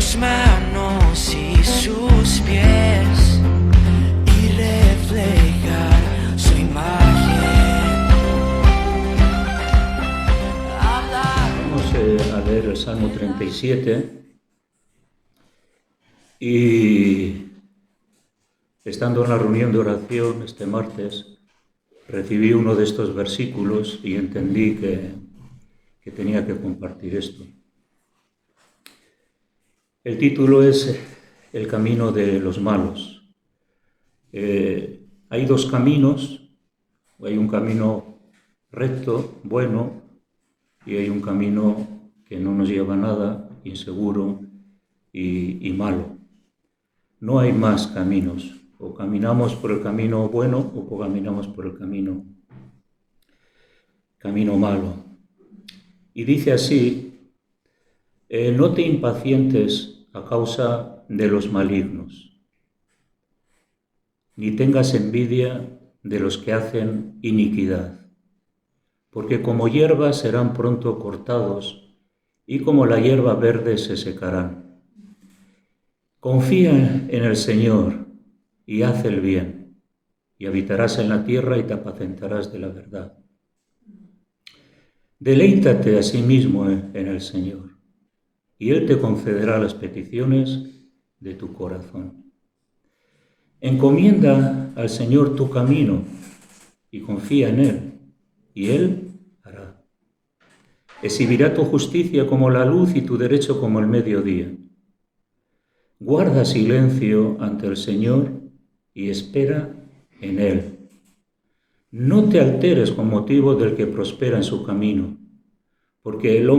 sus manos y sus pies y reflejar su imagen. Vamos a leer el Salmo 37 y estando en la reunión de oración este martes recibí uno de estos versículos y entendí que tenía que compartir esto. El título es El camino de los malos. Hay dos caminos, hay un camino recto, bueno, y hay un camino que no nos lleva a nada, inseguro y malo. No hay más caminos, o caminamos por el camino bueno o caminamos por el camino malo. Y dice así, no te impacientes a causa de los malignos, ni tengas envidia de los que hacen iniquidad, porque como hierba serán pronto cortados y como la hierba verde se secarán. Confía en el Señor y haz el bien, y habitarás en la tierra y te apacentarás de la verdad. Deleítate a sí mismo en el Señor, y Él te concederá las peticiones de tu corazón. Encomienda al Señor tu camino y confía en Él, y Él hará. Exhibirá tu justicia como la luz y tu derecho como el mediodía. Guarda silencio ante el Señor y espera en Él. No te alteres con motivo del que prospera en su camino, por el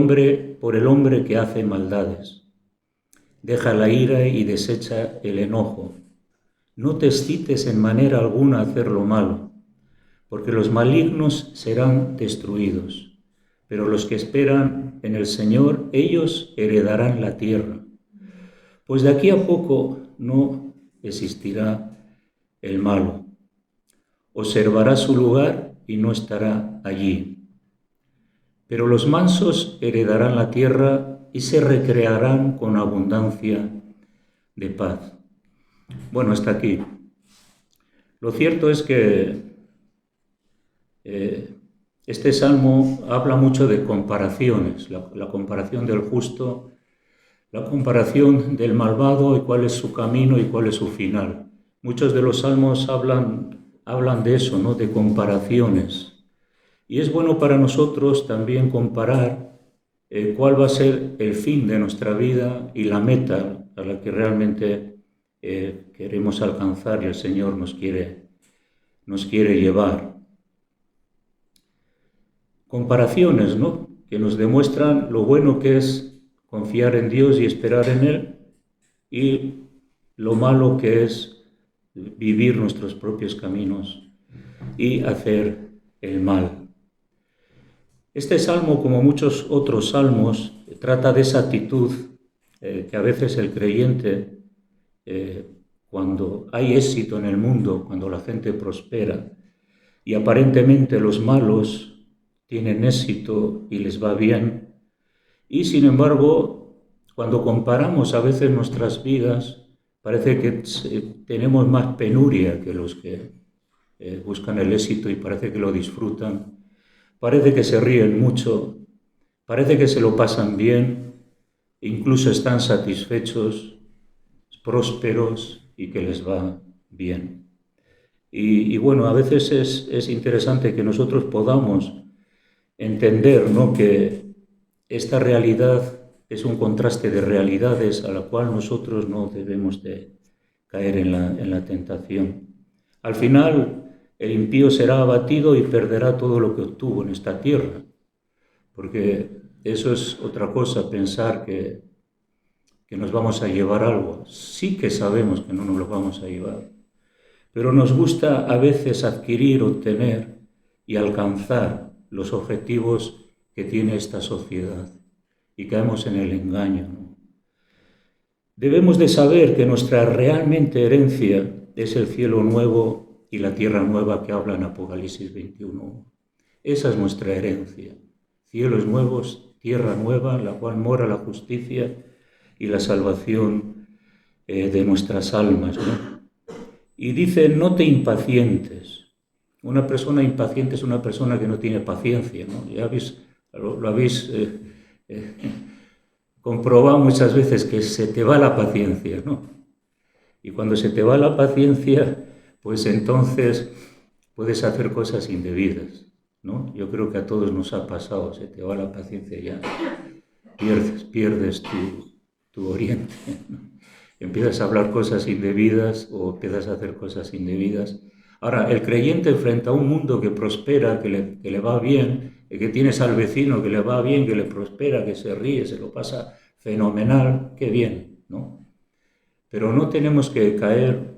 hombre que hace maldades. Deja la ira y desecha el enojo. No te excites en manera alguna a hacer lo malo, porque los malignos serán destruidos, pero los que esperan en el Señor, ellos heredarán la tierra. Pues de aquí a poco no existirá el malo. Observará su lugar y no estará allí. Pero los mansos heredarán la tierra y se recrearán con abundancia de paz. Bueno, hasta aquí. Lo cierto es que este salmo habla mucho de comparaciones, la comparación del justo, la comparación del malvado y cuál es su camino y cuál es su final. Muchos de los salmos hablan de eso, ¿no? De comparaciones. Y es bueno para nosotros también comparar cuál va a ser el fin de nuestra vida y la meta a la que realmente queremos alcanzar y el Señor nos quiere llevar. Comparaciones, ¿no? Que nos demuestran lo bueno que es confiar en Dios y esperar en Él y lo malo que es vivir nuestros propios caminos y hacer el mal. Este salmo, como muchos otros salmos, trata de esa actitud que a veces el creyente, cuando hay éxito en el mundo, cuando la gente prospera y aparentemente los malos tienen éxito y les va bien, y sin embargo, cuando comparamos a veces nuestras vidas, parece que tenemos más penuria que los que buscan el éxito y parece que lo disfrutan. Parece que se ríen mucho, parece que se lo pasan bien, incluso están satisfechos, prósperos y que les va bien. Y bueno, a veces es interesante que nosotros podamos entender, ¿no?, que esta realidad es un contraste de realidades a la cual nosotros no debemos de caer en la tentación. Al final, el impío será abatido y perderá todo lo que obtuvo en esta tierra, porque eso es otra cosa, pensar que nos vamos a llevar algo. Sí que sabemos que no nos lo vamos a llevar, pero nos gusta a veces adquirir, obtener y alcanzar los objetivos que tiene esta sociedad y caemos en el engaño, ¿no? Debemos de saber que nuestra realmente herencia es el cielo nuevo y la tierra nueva que habla en Apocalipsis 21. Esa es nuestra herencia. Cielos nuevos, tierra nueva, en la cual mora la justicia, y la salvación de nuestras almas, ¿no? Y dice, no te impacientes. Una persona impaciente es una persona que no tiene paciencia, ¿no? Ya lo habéis comprobado muchas veces, que se te va la paciencia, ¿no? Y cuando se te va la paciencia, pues entonces puedes hacer cosas indebidas, ¿no? Yo creo que a todos nos ha pasado, se te va la paciencia y ya, pierdes tu oriente, ¿no? Empiezas a hablar cosas indebidas o empiezas a hacer cosas indebidas. Ahora, el creyente frente a un mundo que prospera, que le va bien, que tienes al vecino que le va bien, que le prospera, que se ríe, se lo pasa fenomenal, qué bien, ¿no? Pero no tenemos que caer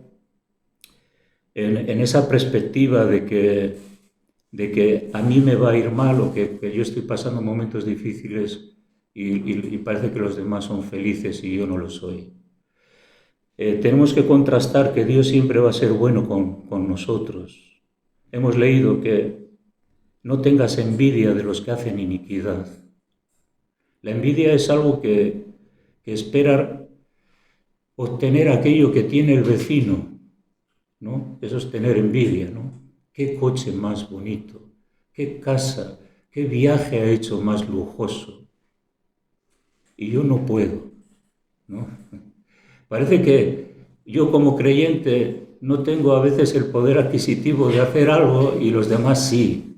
en esa perspectiva de que a mí me va a ir mal o que yo estoy pasando momentos difíciles y parece que los demás son felices y yo no lo soy. Tenemos que contrastar que Dios siempre va a ser bueno con nosotros. Hemos leído que no tengas envidia de los que hacen iniquidad. La envidia es algo que espera obtener aquello que tiene el vecino, ¿no? Eso es tener envidia, ¿no? Qué coche más bonito, qué casa, qué viaje ha hecho más lujoso. Y yo no puedo, ¿no? Parece que yo como creyente no tengo a veces el poder adquisitivo de hacer algo y los demás sí.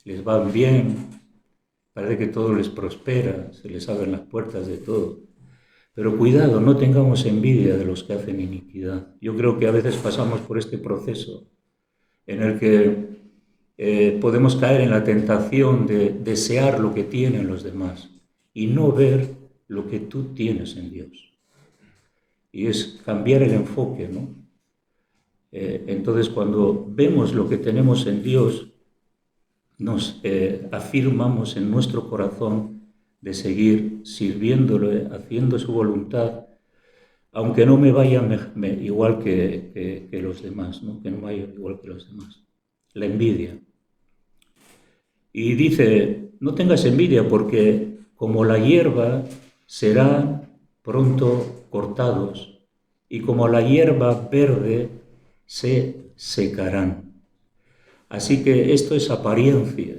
Les va bien, parece que todo les prospera, se les abren las puertas de todo. Pero cuidado, no tengamos envidia de los que hacen iniquidad. Yo creo que a veces pasamos por este proceso en el que podemos caer en la tentación de desear lo que tienen los demás y no ver lo que tú tienes en Dios. Y es cambiar el enfoque, ¿no? Entonces, cuando vemos lo que tenemos en Dios, nos afirmamos en nuestro corazón de seguir sirviéndole, haciendo su voluntad, aunque no me vaya igual que los demás, ¿no? Que no vaya igual que los demás. La envidia. Y dice, no tengas envidia porque como la hierba serán pronto cortados y como la hierba verde se secarán. Así que esto es apariencia.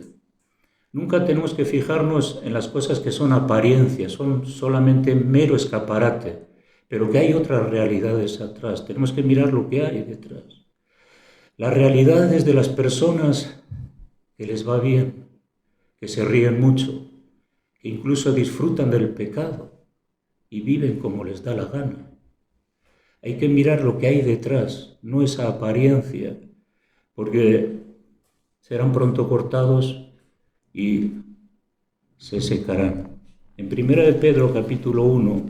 Nunca tenemos que fijarnos en las cosas que son apariencias, son solamente mero escaparate, pero que hay otras realidades atrás. Tenemos que mirar lo que hay detrás. Las realidades de las personas que les va bien, que se ríen mucho, que incluso disfrutan del pecado y viven como les da la gana. Hay que mirar lo que hay detrás, no esa apariencia, porque serán pronto cortados y se secarán. En 1 de Pedro, capítulo 1,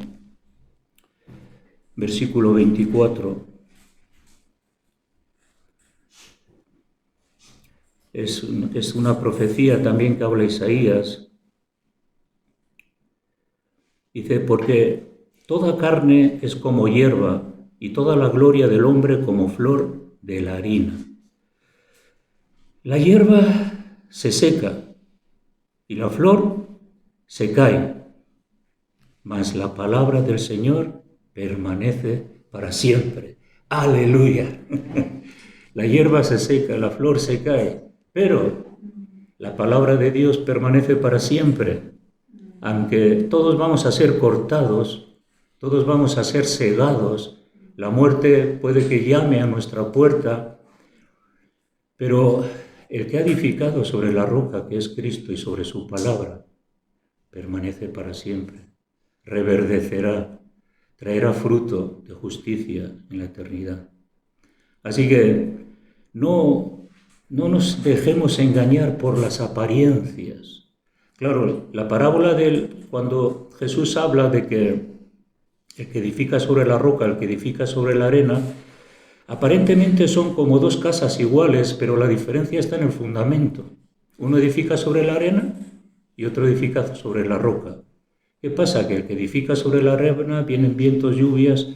versículo 24, es una profecía también que habla Isaías. Dice, porque toda carne es como hierba y toda la gloria del hombre como flor de la harina. La hierba se seca y la flor se cae, mas la palabra del Señor permanece para siempre. ¡Aleluya! La hierba se seca, la flor se cae, pero la palabra de Dios permanece para siempre. Aunque todos vamos a ser cortados, todos vamos a ser cegados, la muerte puede que llame a nuestra puerta, pero el que ha edificado sobre la roca que es Cristo y sobre su palabra, permanece para siempre, reverdecerá, traerá fruto de justicia en la eternidad. Así que no nos dejemos engañar por las apariencias. Claro, la parábola cuando Jesús habla de que el que edifica sobre la roca, el que edifica sobre la arena, aparentemente son como dos casas iguales, pero la diferencia está en el fundamento. Uno edifica sobre la arena y otro edifica sobre la roca. ¿Qué pasa? Que el que edifica sobre la arena vienen vientos, lluvias,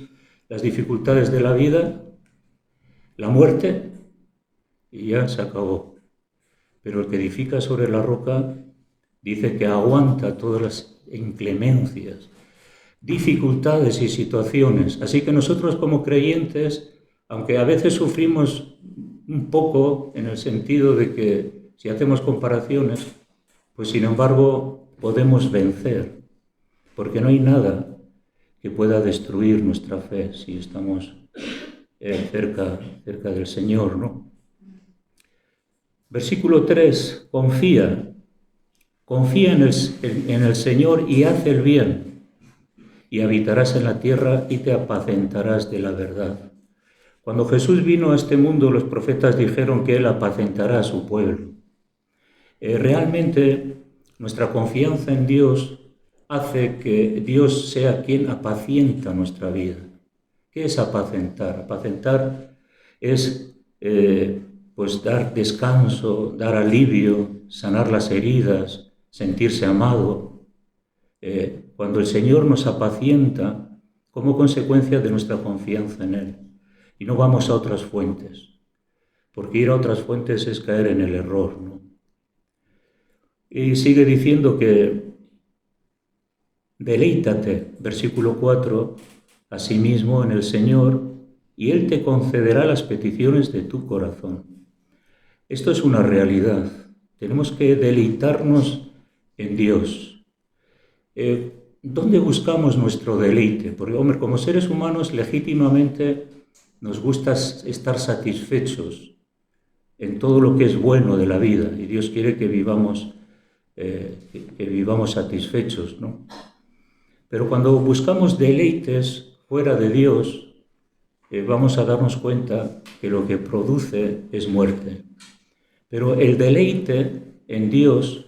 las dificultades de la vida, la muerte, y ya se acabó. Pero el que edifica sobre la roca dice que aguanta todas las inclemencias, dificultades y situaciones. Así que nosotros como creyentes, aunque a veces sufrimos un poco en el sentido de que si hacemos comparaciones, pues sin embargo podemos vencer, porque no hay nada que pueda destruir nuestra fe si estamos cerca del Señor, ¿no? Versículo 3, confía en el Señor y haz el bien, y habitarás en la tierra y te apacentarás de la verdad. Cuando Jesús vino a este mundo, los profetas dijeron que Él apacentará a su pueblo. Realmente nuestra confianza en Dios hace que Dios sea quien apacienta nuestra vida. ¿Qué es apacentar? Apacentar es pues dar descanso, dar alivio, sanar las heridas, sentirse amado. Cuando el Señor nos apacienta como consecuencia de nuestra confianza en Él. Y no vamos a otras fuentes, porque ir a otras fuentes es caer en el error, ¿no? Y sigue diciendo que deleítate, versículo 4, asimismo en el Señor, y Él te concederá las peticiones de tu corazón. Esto es una realidad. Tenemos que deleitarnos en Dios. ¿Dónde buscamos nuestro deleite? Porque, hombre, como seres humanos legítimamente nos gusta estar satisfechos en todo lo que es bueno de la vida, y Dios quiere que vivamos satisfechos, ¿no? Pero cuando buscamos deleites fuera de Dios, vamos a darnos cuenta que lo que produce es muerte. Pero el deleite en Dios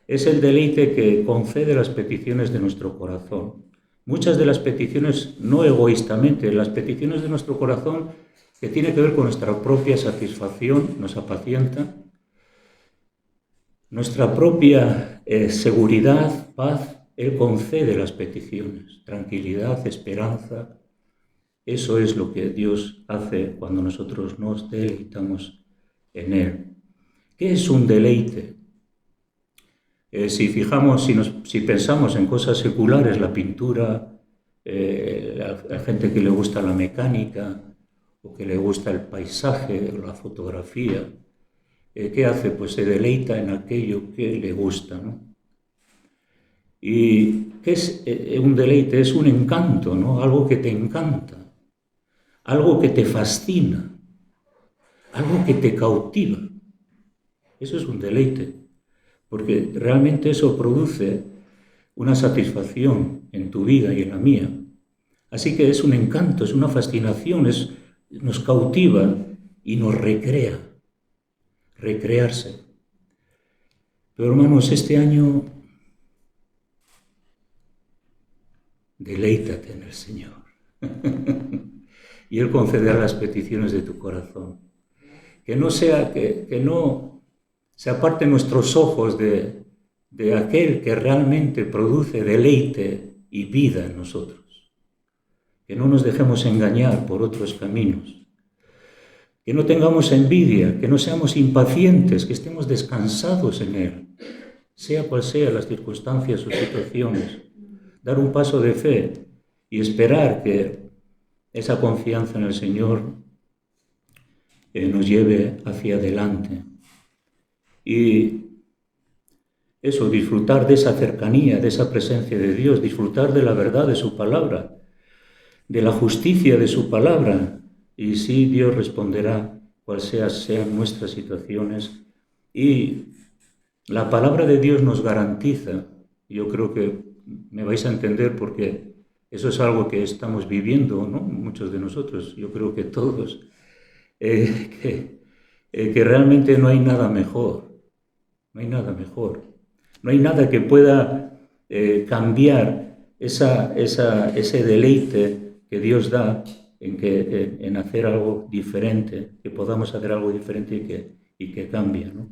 es el deleite que concede las peticiones de nuestro corazón. Muchas de las peticiones, no egoístamente, las peticiones de nuestro corazón que tiene que ver con nuestra propia satisfacción, nos apacienta, nuestra propia seguridad, paz, Él concede las peticiones, tranquilidad, esperanza. Eso es lo que Dios hace cuando nosotros nos deleitamos en Él. ¿Qué es un deleite? Si pensamos en cosas seculares, la pintura, la gente que le gusta la mecánica o que le gusta el paisaje o la fotografía, ¿qué hace? Pues se deleita en aquello que le gusta, ¿no? ¿Y qué es un deleite? Es un encanto, ¿no? Algo que te encanta, algo que te fascina, algo que te cautiva. Eso es un deleite, porque realmente eso produce una satisfacción en tu vida y en la mía. Así que es un encanto, es una fascinación, nos cautiva y nos recrea, recrearse. Pero hermanos, este año deleítate en el Señor y Él concederá las peticiones de tu corazón. Que no se aparten nuestros ojos de aquel que realmente produce deleite y vida en nosotros. Que no nos dejemos engañar por otros caminos. Que no tengamos envidia, que no seamos impacientes, que estemos descansados en Él, sea cual sea las circunstancias o situaciones. Dar un paso de fe y esperar que esa confianza en el Señor nos lleve hacia adelante. Y eso, disfrutar de esa cercanía, de esa presencia de Dios, disfrutar de la verdad de su palabra, de la justicia de su palabra. Y sí, Dios responderá cuáles sean nuestras situaciones. Y la palabra de Dios nos garantiza, yo creo que me vais a entender porque eso es algo que estamos viviendo, ¿no? Muchos de nosotros, yo creo que todos, que realmente no hay nada mejor. No hay nada mejor. No hay nada que pueda cambiar ese deleite que Dios da en hacer algo diferente, que podamos hacer algo diferente y que cambie, ¿no?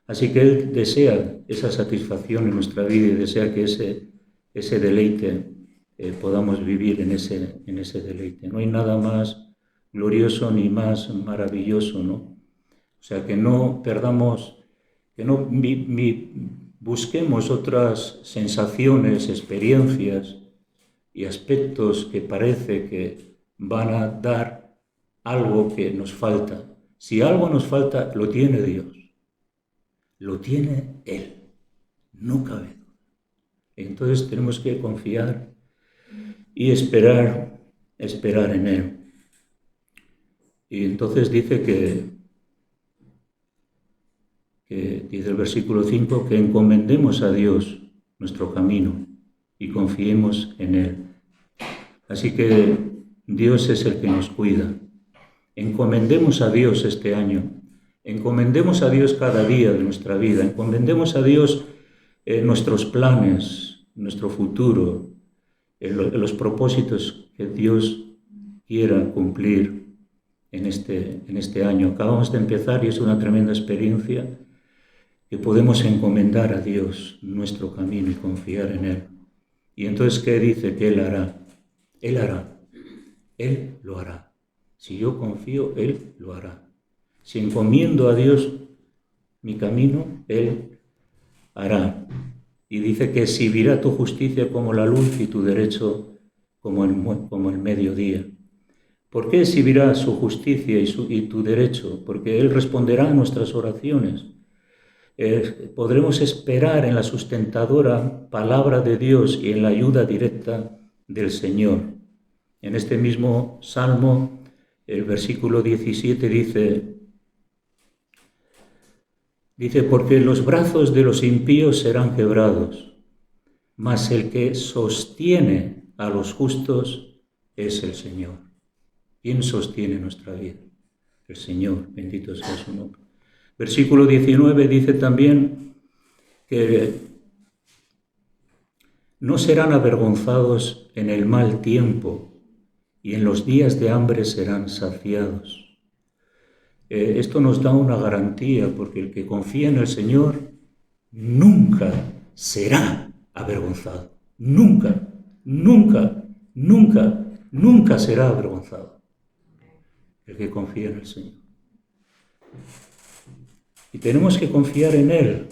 Así que Él desea esa satisfacción en nuestra vida y desea que ese deleite podamos vivir en ese deleite. No hay nada más glorioso ni más maravilloso, ¿no? O sea, que no perdamos, que no busquemos otras sensaciones, experiencias y aspectos que parece que van a dar algo que nos falta. Si algo nos falta, lo tiene Dios. Lo tiene Él. No cabe duda. Entonces tenemos que confiar y esperar en Él. Y entonces dice dice el versículo 5, que encomendemos a Dios nuestro camino y confiemos en Él. Así que Dios es el que nos cuida. Encomendemos a Dios este año. Encomendemos a Dios cada día de nuestra vida. Encomendemos a Dios nuestros planes, nuestro futuro, los propósitos que Dios quiera cumplir en este año. Acabamos de empezar y es una tremenda experiencia que podemos encomendar a Dios nuestro camino y confiar en Él. Y entonces, ¿qué dice? Que Él hará. Él hará. Él lo hará. Si yo confío, Él lo hará. Si encomiendo a Dios mi camino, Él hará. Y dice que exhibirá tu justicia como la luz y tu derecho como el mediodía. ¿Por qué exhibirá su justicia y tu derecho? Porque Él responderá a nuestras oraciones. Podremos esperar en la sustentadora palabra de Dios y en la ayuda directa del Señor. En este mismo Salmo, el versículo 17 dice, porque los brazos de los impíos serán quebrados, mas el que sostiene a los justos es el Señor. ¿Quién sostiene nuestra vida? El Señor, bendito sea su nombre. Versículo 19 dice también que no serán avergonzados en el mal tiempo y en los días de hambre serán saciados. Esto nos da una garantía, porque el que confía en el Señor nunca será avergonzado. Nunca, nunca, nunca, nunca será avergonzado el que confía en el Señor. Y tenemos que confiar en Él.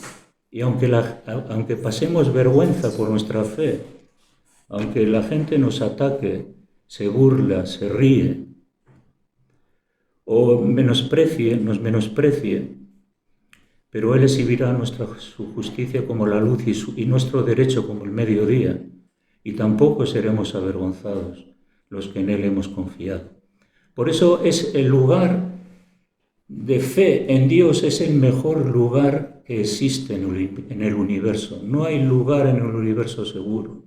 Y aunque pasemos vergüenza por nuestra fe, aunque la gente nos ataque, se burla, se ríe, o nos menosprecie, pero Él exhibirá su justicia como la luz y nuestro derecho como el mediodía, y tampoco seremos avergonzados los que en Él hemos confiado. Por eso es el lugar de fe en Dios, es el mejor lugar que existe en el universo. No hay lugar en el universo seguro.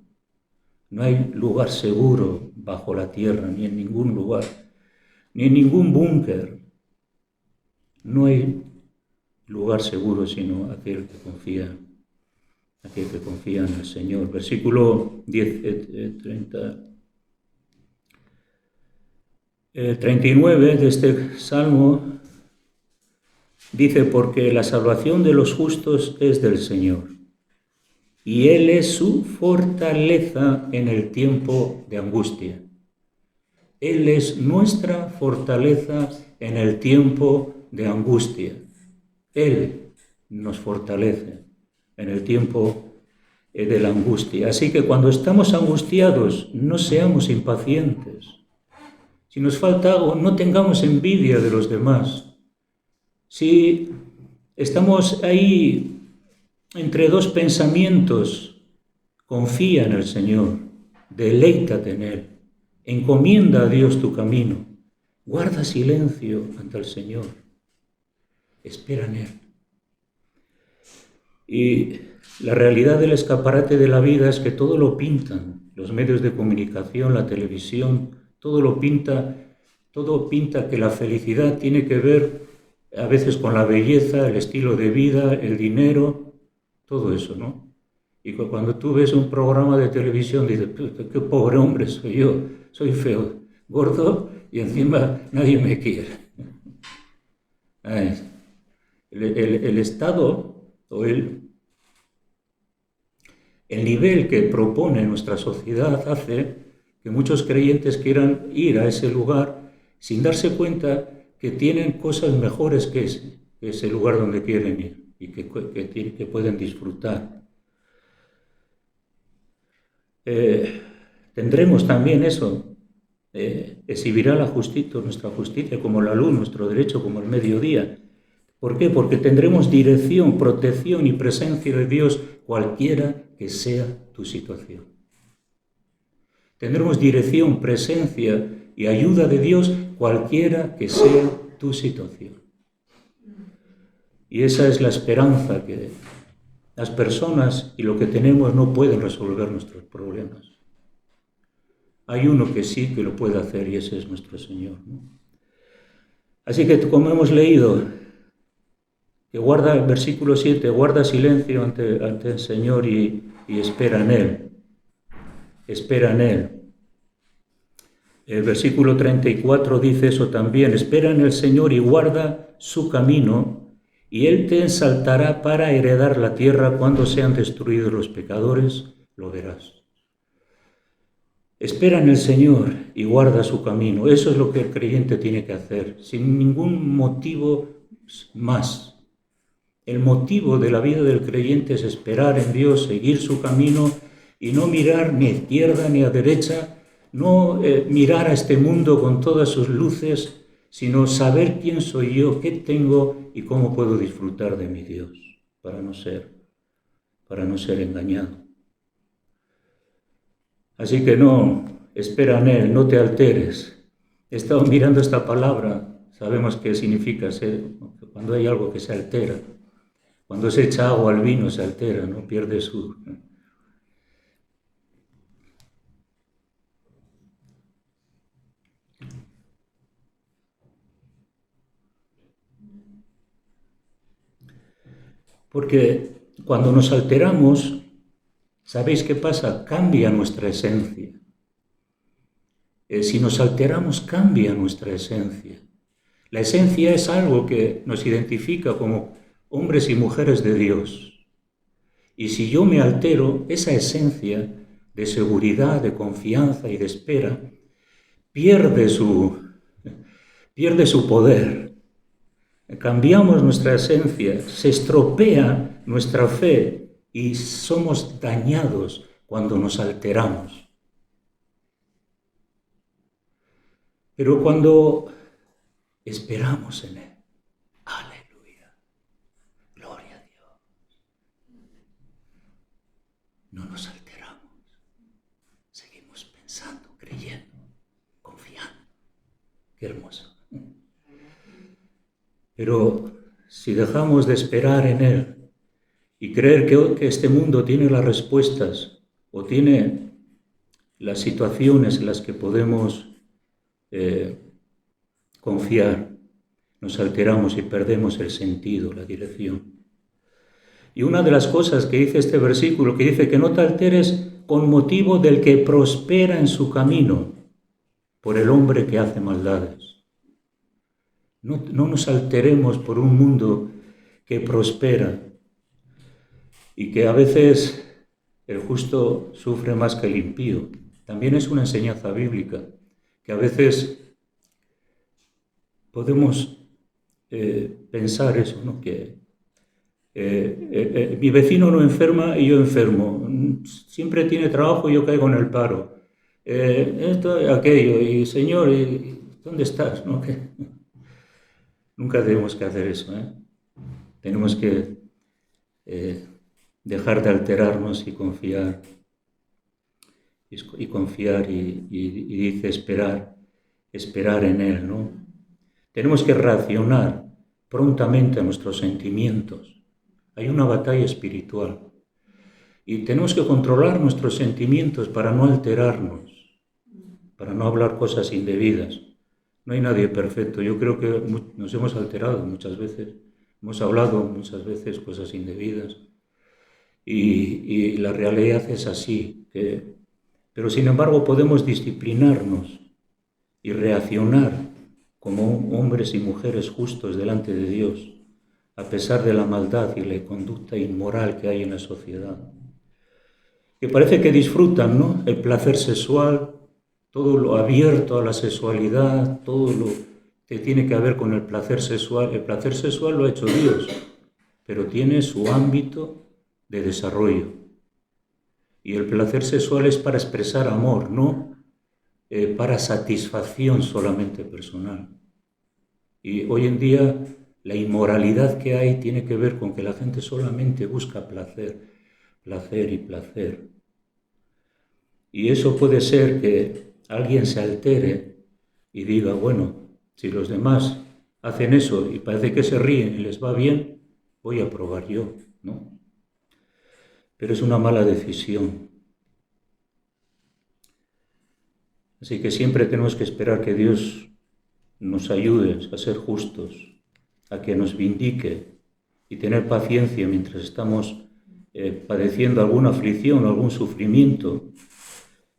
No hay lugar seguro bajo la tierra, ni en ningún lugar, ni en ningún búnker. No hay lugar seguro sino aquel que confía en el Señor. Versículo 39 de este Salmo dice, porque la salvación de los justos es del Señor, y Él es su fortaleza en el tiempo de angustia. Él es nuestra fortaleza en el tiempo de angustia. Él nos fortalece en el tiempo de la angustia. Así que cuando estamos angustiados, no seamos impacientes. Si nos falta algo, no tengamos envidia de los demás. Si estamos ahí entre dos pensamientos, confía en el Señor, deleítate en Él, encomienda a Dios tu camino, guarda silencio ante el Señor, espera en Él. Y la realidad del escaparate de la vida es que todo lo pintan, los medios de comunicación, la televisión, todo pinta que la felicidad tiene que ver a veces con la belleza, el estilo de vida, el dinero, todo eso, ¿no? Y cuando tú ves un programa de televisión, dices, qué pobre hombre soy yo, soy feo, gordo y encima nadie me quiere. El estado o el nivel que propone nuestra sociedad hace que muchos creyentes quieran ir a ese lugar sin darse cuenta que tienen cosas mejores que ese lugar donde quieren ir y que pueden disfrutar. tendremos también eso. Exhibirá la justicia, nuestra justicia como la luz, nuestro derecho como el mediodía. ¿Por qué? Porque tendremos dirección, protección y presencia de Dios cualquiera que sea tu situación. Tendremos dirección, presencia y ayuda de Dios cualquiera que sea tu situación. Y esa es la esperanza, que las personas y lo que tenemos no pueden resolver nuestros problemas. Hay uno que sí que lo puede hacer y ese es nuestro Señor, ¿no? Así que como hemos leído, que guarda, el versículo 7, guarda silencio ante el Señor y espera en Él. Espera en Él. El versículo 34 dice eso también, espera en el Señor y guarda su camino, y Él te ensaltará para heredar la tierra cuando sean destruidos los pecadores, lo verás. Espera en el Señor y guarda su camino. Eso es lo que el creyente tiene que hacer, sin ningún motivo más. El motivo de la vida del creyente es esperar en Dios, seguir su camino y no mirar ni a izquierda ni a derecha, no mirar a este mundo con todas sus luces, sino saber quién soy yo, qué tengo y cómo puedo disfrutar de mi Dios para no ser engañado. Así que no, espera en Él, no te alteres. He estado mirando esta palabra, sabemos qué significa cuando hay algo que se altera. Cuando se echa agua al vino se altera, no pierde su... Porque cuando nos alteramos, ¿sabéis qué pasa? Cambia nuestra esencia. Si nos alteramos, cambia nuestra esencia. La esencia es algo que nos identifica como hombres y mujeres de Dios. Y si yo me altero, esa esencia de seguridad, de confianza y de espera pierde su poder. Cambiamos nuestra esencia, se estropea nuestra fe y somos dañados cuando nos alteramos. Pero cuando esperamos en Él, aleluya, gloria a Dios, no nos alteramos, seguimos pensando, creyendo, confiando. Qué hermoso. Pero si dejamos de esperar en Él y creer que este mundo tiene las respuestas o tiene las situaciones en las que podemos confiar, nos alteramos y perdemos el sentido, la dirección. Y una de las cosas que dice este versículo, que dice que no te alteres con motivo del que prospera en su camino, por el hombre que hace maldades. No nos alteremos por un mundo que prospera y que a veces el justo sufre más que el impío. También es una enseñanza bíblica, que a veces podemos pensar eso, ¿no? Que mi vecino no enferma y yo enfermo. Siempre tiene trabajo y yo caigo en el paro. Esto, aquello, y Señor, ¿dónde estás? ¿No? Nunca tenemos que hacer eso, ¿eh? Tenemos que dejar de alterarnos y confiar. Y confiar y dice esperar en Él, ¿no? Tenemos que reaccionar prontamente a nuestros sentimientos. Hay una batalla espiritual y tenemos que controlar nuestros sentimientos para no alterarnos, para no hablar cosas indebidas. No hay nadie perfecto. Yo creo que nos hemos alterado muchas veces, hemos hablado muchas veces cosas indebidas y la realidad es así. Pero sin embargo podemos disciplinarnos y reaccionar como hombres y mujeres justos delante de Dios, a pesar de la maldad y la conducta inmoral que hay en la sociedad. Que parece que disfrutan, ¿no? El placer sexual, todo lo abierto a la sexualidad, todo lo que tiene que ver con el placer sexual. El placer sexual lo ha hecho Dios, pero tiene su ámbito de desarrollo. Y el placer sexual es para expresar amor, no para satisfacción solamente personal. Y hoy en día la inmoralidad que hay tiene que ver con que la gente solamente busca placer, placer y placer. Y eso puede ser que alguien se altere y diga, bueno, si los demás hacen eso y parece que se ríen y les va bien, voy a probar yo, ¿no? Pero es una mala decisión. Así que siempre tenemos que esperar que Dios nos ayude a ser justos, a que nos vindique y tener paciencia mientras estamos padeciendo alguna aflicción o algún sufrimiento.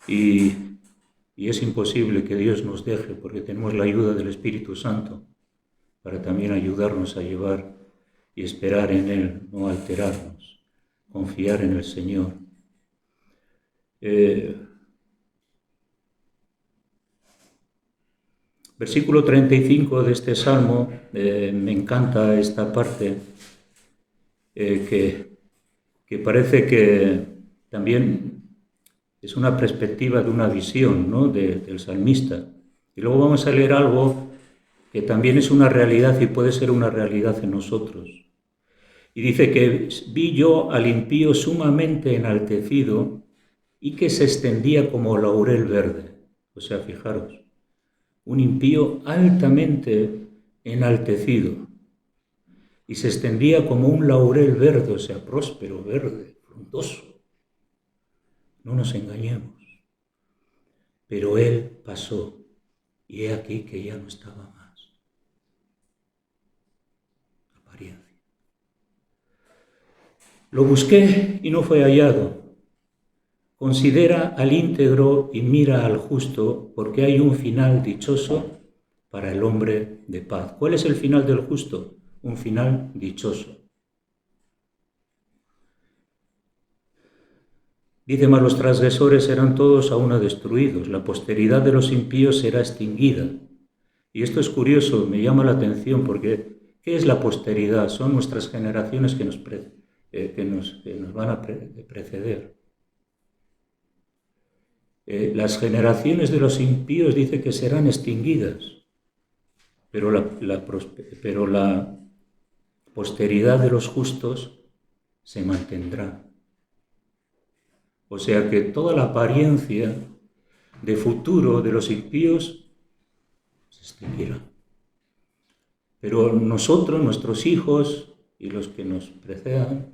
Y es imposible que Dios nos deje porque tenemos la ayuda del Espíritu Santo para también ayudarnos a llevar y esperar en Él, no alterarnos, confiar en el Señor. Versículo 35 de este Salmo, me encanta esta parte que parece que también es una perspectiva de una visión, ¿no?, del salmista. Y luego vamos a leer algo que también es una realidad y puede ser una realidad en nosotros. Y dice que vi yo al impío sumamente enaltecido y que se extendía como laurel verde. O sea, fijaros, un impío altamente enaltecido y se extendía como un laurel verde, o sea, próspero, verde, frondoso. No nos engañemos. Pero él pasó y he aquí que ya no estaba más. Apariencia. Lo busqué y no fue hallado. Considera al íntegro y mira al justo, porque hay un final dichoso para el hombre de paz. ¿Cuál es el final del justo? Un final dichoso. Dice más, los transgresores serán todos a una destruidos, la posteridad de los impíos será extinguida. Y esto es curioso, me llama la atención, porque ¿qué es la posteridad? Son nuestras generaciones que nos van a preceder. Las generaciones de los impíos dice que serán extinguidas, pero la posteridad de los justos se mantendrá. O sea que toda la apariencia de futuro de los impíos se extinguirá. Pero nosotros, nuestros hijos y los que nos precedan,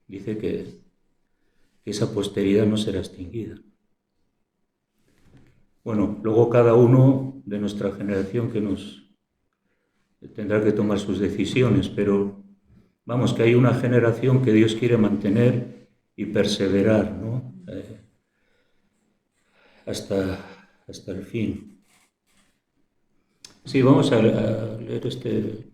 dice que esa posteridad no será extinguida. Bueno, luego cada uno de nuestra generación que nos tendrá que tomar sus decisiones, pero vamos, que hay una generación que Dios quiere mantener y perseverar, ¿no? Hasta el fin. Sí, vamos a leer este.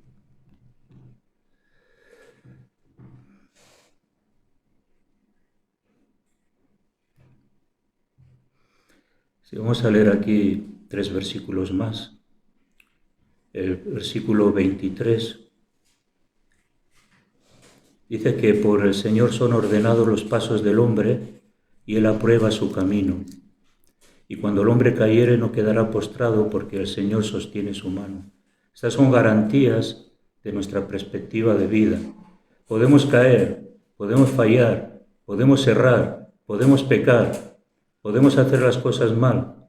Sí, vamos a leer aquí 3 versículos más. El versículo 23 dice que por el Señor son ordenados los pasos del hombre y Él aprueba su camino. Y cuando el hombre cayere no quedará postrado porque el Señor sostiene su mano. Estas son garantías de nuestra perspectiva de vida. Podemos caer, podemos fallar, podemos errar, podemos pecar, podemos hacer las cosas mal,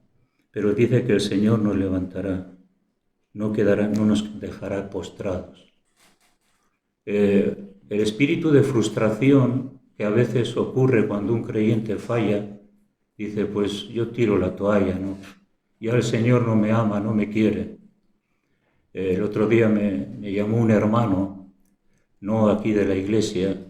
pero dice que el Señor nos levantará, no nos dejará postrados. El espíritu de frustración que a veces ocurre cuando un creyente falla, dice, pues yo tiro la toalla, ¿no? Ya el Señor no me ama, no me quiere. El otro día me llamó un hermano, no aquí de la iglesia,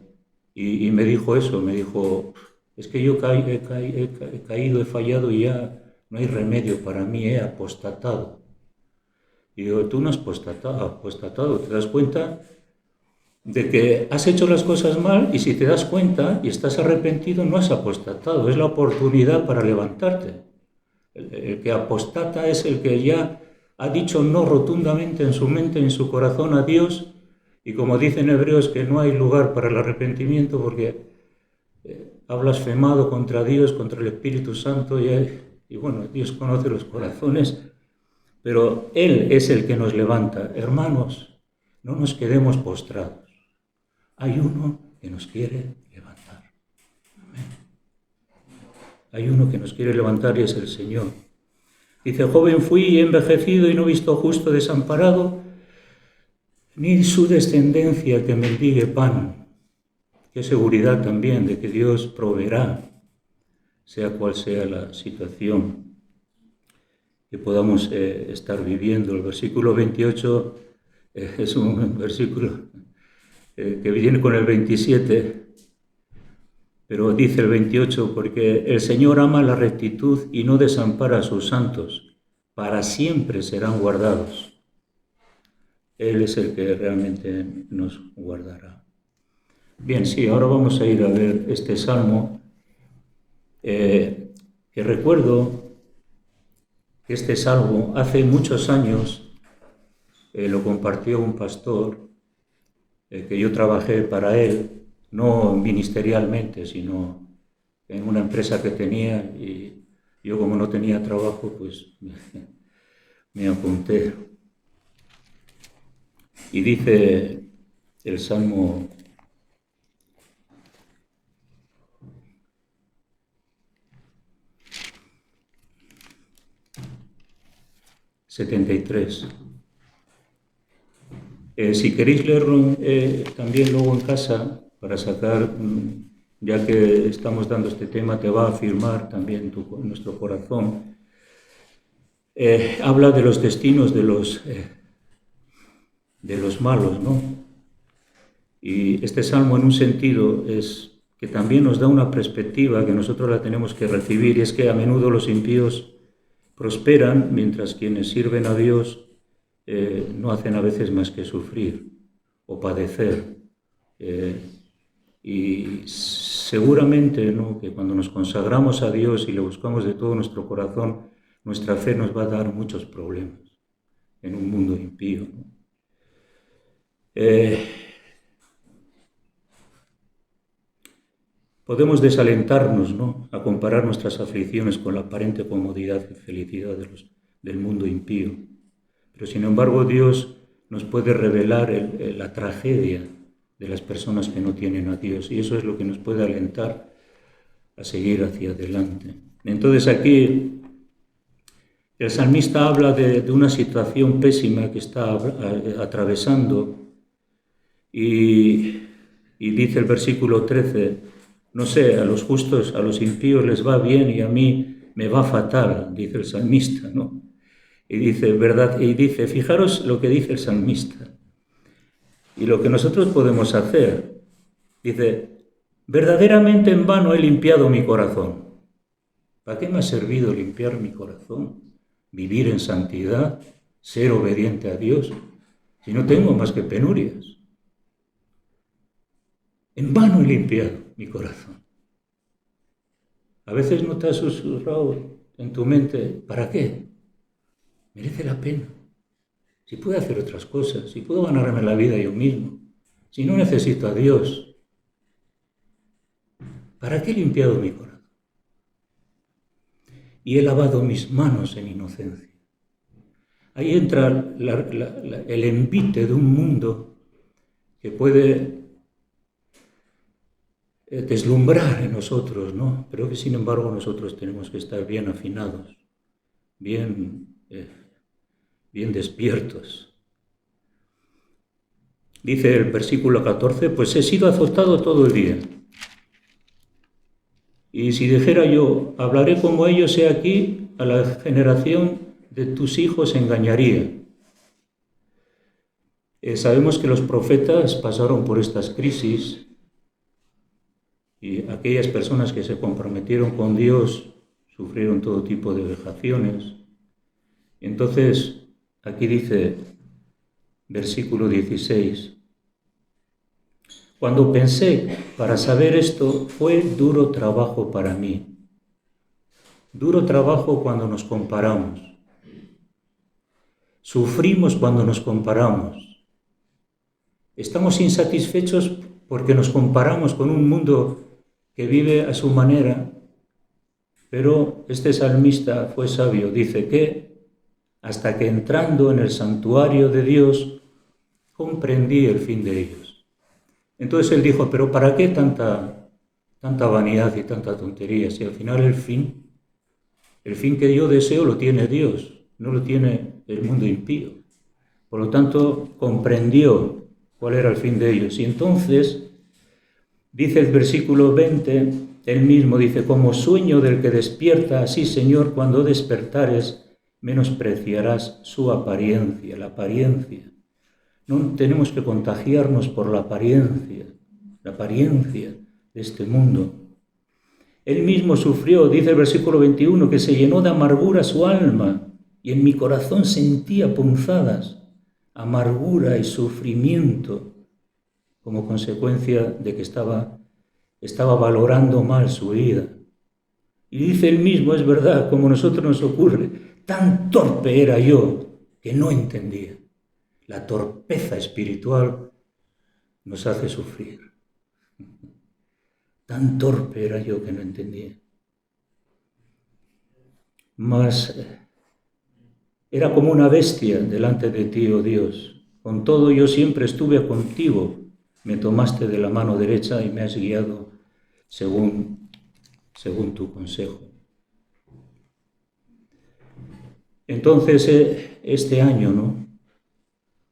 y me dijo eso, me dijo, es que yo he caído, he fallado y ya no hay remedio para mí, he apostatado. Y digo, tú no has apostatado, te das cuenta de que has hecho las cosas mal y si te das cuenta y estás arrepentido no has apostatado, es la oportunidad para levantarte. El que apostata es el que ya ha dicho no rotundamente en su mente, en su corazón a Dios, y como dicen Hebreos que no hay lugar para el arrepentimiento porque ha blasfemado contra Dios, contra el Espíritu Santo, y bueno, Dios conoce los corazones, pero Él es el que nos levanta. Hermanos, no nos quedemos postrados. Hay uno que nos quiere levantar. Amén. Hay uno que nos quiere levantar y es el Señor. Dice, joven fui y he envejecido y no he visto justo desamparado, ni su descendencia que mendigue pan. Qué seguridad también de que Dios proveerá, sea cual sea la situación que podamos estar viviendo. El versículo 28 es un versículo que viene con el 27, pero dice el 28, porque el Señor ama la rectitud y no desampara a sus santos, para siempre serán guardados. Él es el que realmente nos guardará. Bien, sí, ahora vamos a ir a ver este salmo, que recuerdo que este salmo hace muchos años lo compartió un pastor que yo trabajé para él, no ministerialmente, sino en una empresa que tenía, y yo como no tenía trabajo, pues me apunté. Y dice el Salmo 73. Si queréis leerlo también luego en casa, para sacar, ya que estamos dando este tema, te va a afirmar también nuestro corazón. Habla de los destinos de los malos, ¿no? Y este salmo, en un sentido, es que también nos da una perspectiva que nosotros la tenemos que recibir, y es que a menudo los impíos prosperan, mientras quienes sirven a Dios no hacen a veces más que sufrir o padecer. Y seguramente, ¿no?, que cuando nos consagramos a Dios y le buscamos de todo nuestro corazón, nuestra fe nos va a dar muchos problemas en un mundo impío, ¿no? Podemos desalentarnos, ¿no?, a comparar nuestras aflicciones con la aparente comodidad y felicidad del mundo impío. Pero sin embargo Dios nos puede revelar la tragedia de las personas que no tienen a Dios, y eso es lo que nos puede alentar a seguir hacia adelante. Entonces aquí el salmista habla de una situación pésima que está atravesando, y dice el versículo 13, no sé, a los justos, a los impíos les va bien y a mí me va fatal, dice el salmista, ¿no? Y dice, ¿verdad? Y dice, fijaros lo que dice el salmista y lo que nosotros podemos hacer. Dice, verdaderamente en vano he limpiado mi corazón. ¿Para qué me ha servido limpiar mi corazón? Vivir en santidad, ser obediente a Dios, si no tengo más que penurias. En vano he limpiado mi corazón. A veces no te has susurrado en tu mente, ¿para qué? Merece la pena. Si puedo hacer otras cosas, si puedo ganarme la vida yo mismo, si no necesito a Dios, ¿para qué he limpiado mi corazón? Y he lavado mis manos en inocencia. Ahí entra el envite de un mundo que puede deslumbrar en nosotros, ¿no? Pero que sin embargo nosotros tenemos que estar bien afinados, bien despiertos. Dice el versículo 14, pues he sido azotado todo el día. Y si dijera yo, hablaré como ellos, he aquí, a la generación de tus hijos engañaría. Sabemos que los profetas pasaron por estas crisis, y aquellas personas que se comprometieron con Dios sufrieron todo tipo de vejaciones. Entonces, aquí dice, versículo 16, cuando pensé para saber esto, fue duro trabajo para mí. Duro trabajo cuando nos comparamos. Sufrimos cuando nos comparamos. Estamos insatisfechos porque nos comparamos con un mundo que vive a su manera, pero este salmista fue sabio, dice que hasta que entrando en el santuario de Dios comprendí el fin de ellos. Entonces él dijo, pero ¿para qué tanta vanidad y tanta tontería? Si al final el fin que yo deseo lo tiene Dios, no lo tiene el mundo impío. Por lo tanto, comprendió cuál era el fin de ellos. Y entonces, dice el versículo 20, él mismo dice, como sueño del que despierta, así, Señor, cuando despertares, menospreciarás su apariencia, la apariencia. No tenemos que contagiarnos por la apariencia de este mundo. Él mismo sufrió, dice el versículo 21, que se llenó de amargura su alma y en mi corazón sentía punzadas, amargura y sufrimiento como consecuencia de que estaba valorando mal su vida. Y dice él mismo, es verdad, como a nosotros nos ocurre, tan torpe era yo que no entendía. La torpeza espiritual nos hace sufrir. Tan torpe era yo que no entendía. Mas era como una bestia delante de ti, oh Dios. Con todo yo siempre estuve contigo. Me tomaste de la mano derecha y me has guiado según tu consejo. Entonces, este año, ¿no?,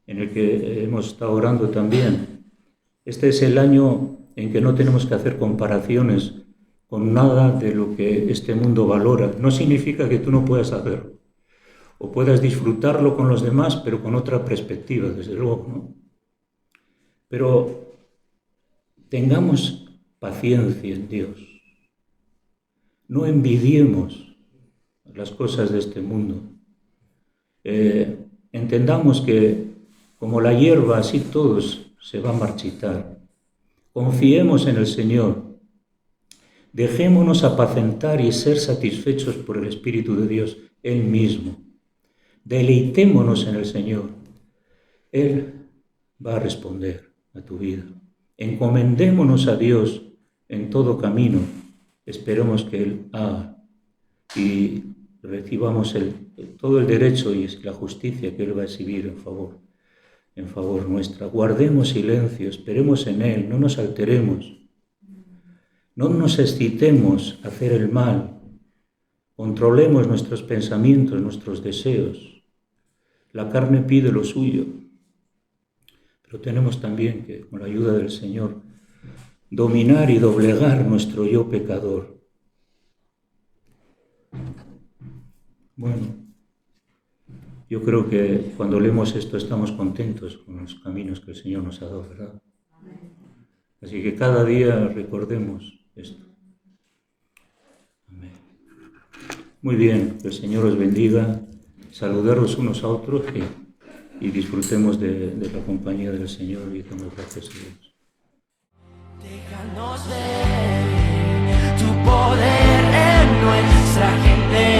en el que hemos estado orando también, este es el año en que no tenemos que hacer comparaciones con nada de lo que este mundo valora. No significa que tú no puedas hacerlo, o puedas disfrutarlo con los demás, pero con otra perspectiva, desde luego, ¿no? Pero tengamos paciencia en Dios. No envidiemos las cosas de este mundo. Entendamos que como la hierba, así todos se va a marchitar. Confiemos en el Señor. Dejémonos apacentar y ser satisfechos por el Espíritu de Dios, Él mismo. Deleitémonos en el Señor. Él va a responder a tu vida. Encomendémonos a Dios en todo camino. Esperemos que Él haga y recibamos todo el derecho y la justicia que Él va a exhibir en favor nuestra. Guardemos silencio, esperemos en Él, no nos alteremos, no nos excitemos a hacer el mal, controlemos nuestros pensamientos, nuestros deseos. La carne pide lo suyo, pero tenemos también que, con la ayuda del Señor, dominar y doblegar nuestro yo pecador. Bueno, yo creo que cuando leemos esto estamos contentos con los caminos que el Señor nos ha dado, ¿verdad? Así que cada día recordemos esto. Amén. Muy bien, que el Señor os bendiga, saludaros unos a otros y disfrutemos de la compañía del Señor y damos gracias a Dios. Déjanos ver tu poder en nuestra gente.